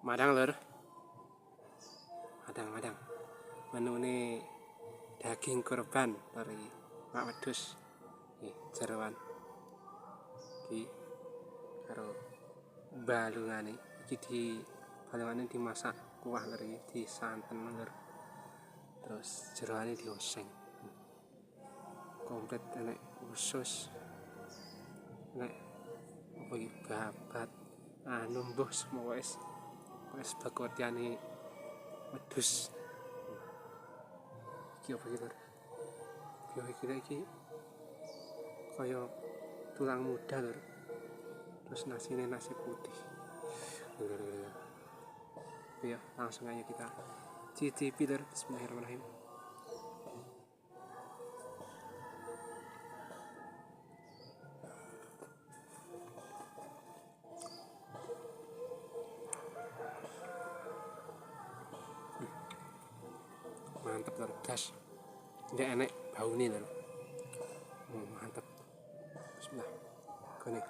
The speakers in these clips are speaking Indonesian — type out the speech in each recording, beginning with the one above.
Madang lur, madang. Menune daging kurban dari Mak Wedhus. Jeroan iki karo balungane. Iki balungane dimasak kuah lur, di santen lur. Terus jeroane dioseng. Komplit enek usus. Nek apa iki babat, mbuh semua wis bagotiane wedhus. Iki apa iki lur? Iki kaya tulang muda lur. Terus nasi putih. Ya, langsung aja kita cicipi lur. Bismillahirrahmanirrahim. Mantep lur, gas. Ndak enek baune lur. Mantep. Bismillah. Gone.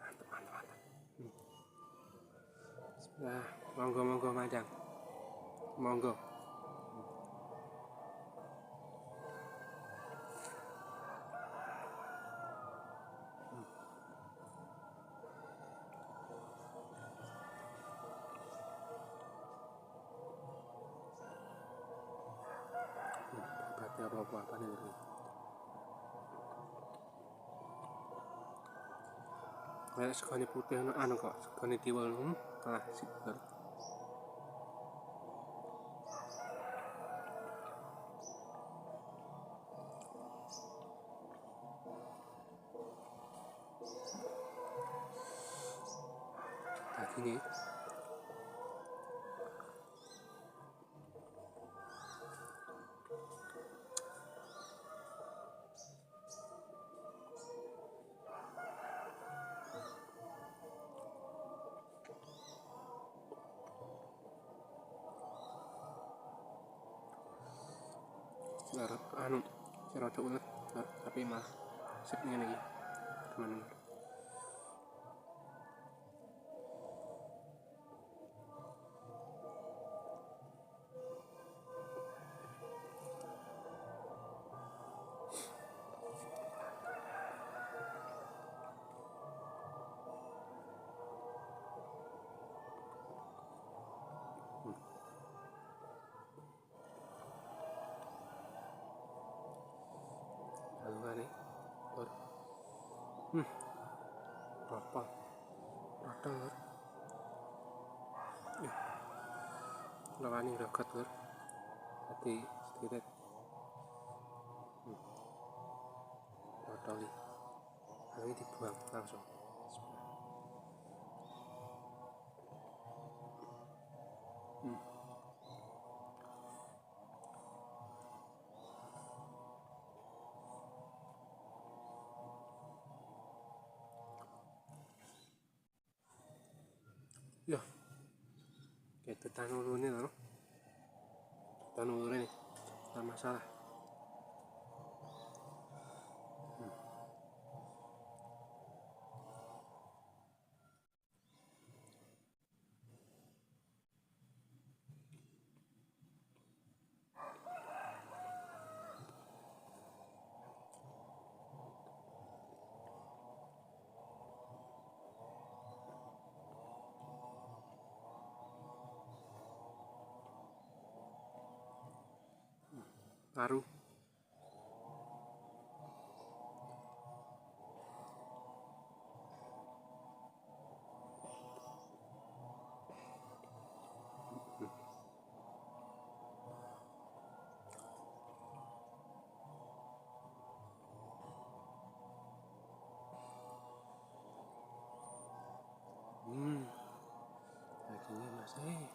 Mantap. Bismillah. Monggo madang. Monggo. Berarti apa nih lur? Kayak segone putih anu kok, segone tiwul kalah sip lur. Dagingnya anu rada ulet tapi malah sip ngene iki. Teman-teman. Balungane lur. Rapal. Radang lur. Lawani ragat lur. Hati sedikit. Rodoli. Ini dibuang langsung. Ya, kayak tetan ulurnya loh. Tetan ulurnya nih, tak masalah. Paru. Dagingnya masih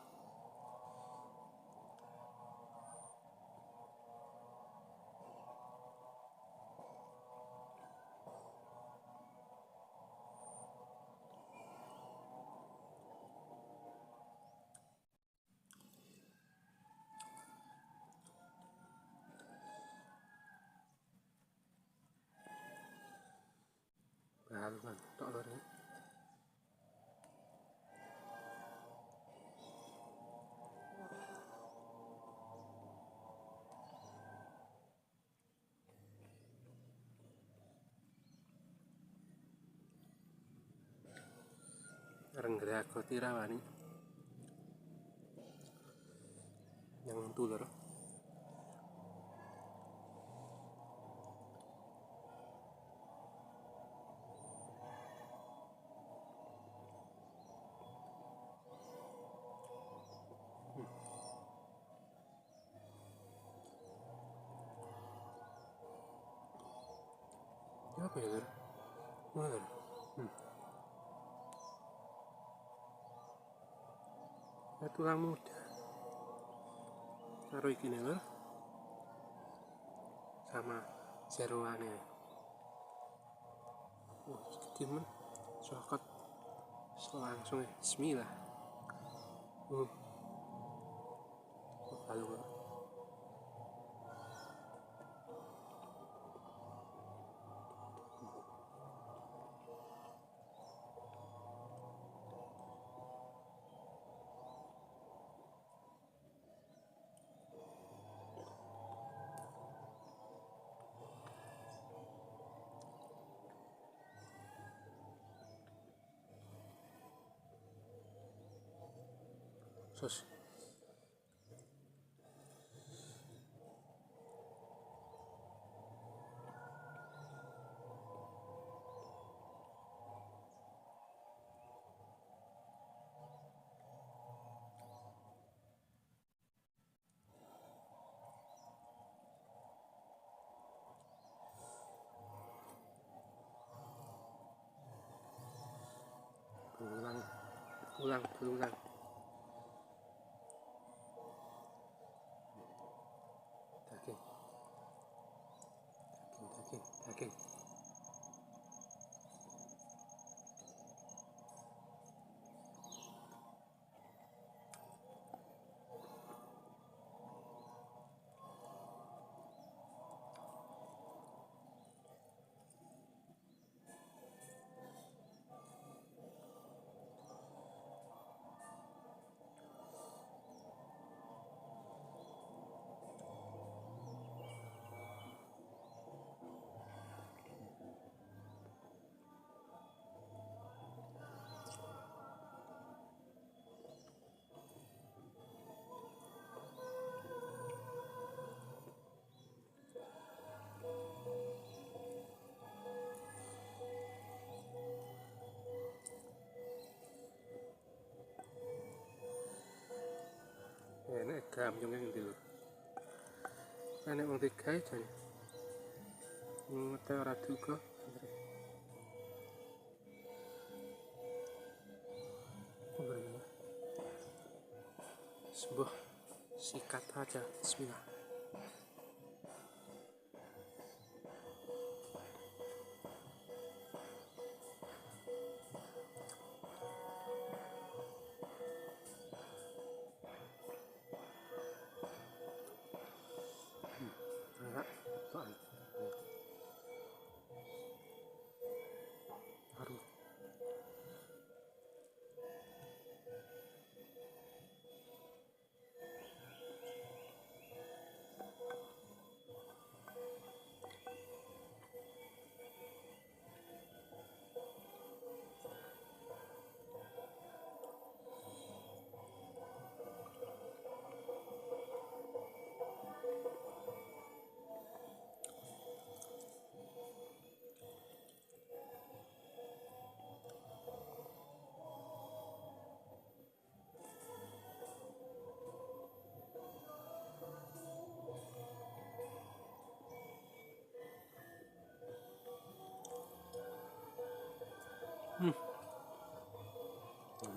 kan tok lho. Renggera aku tirawani yang tulur apa ya lur? Lur. Ya tulang muda taruh iki lur sama jeroane. Gede men sokot langsung ya bismillah. Lalu sos berulang daging enak gam yang ndi lho. Enak wong digawe jane. Ngete ora duga. Sebuah sikat aja, bismillah. Enggak, apaan? Harum.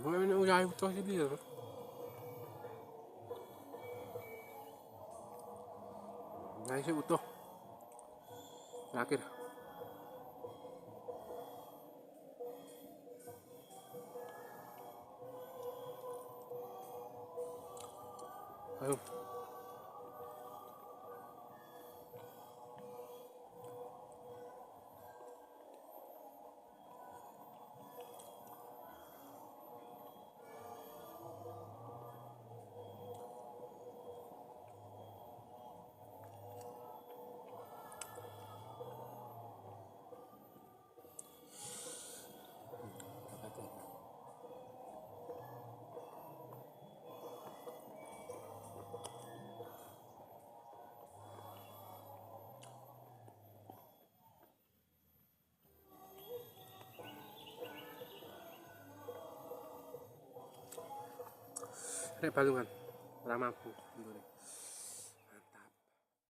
Ini udah utuh sih dia. Nah, ini utuh. Terakhir. Ayo. Rek balungan. Ora mampu.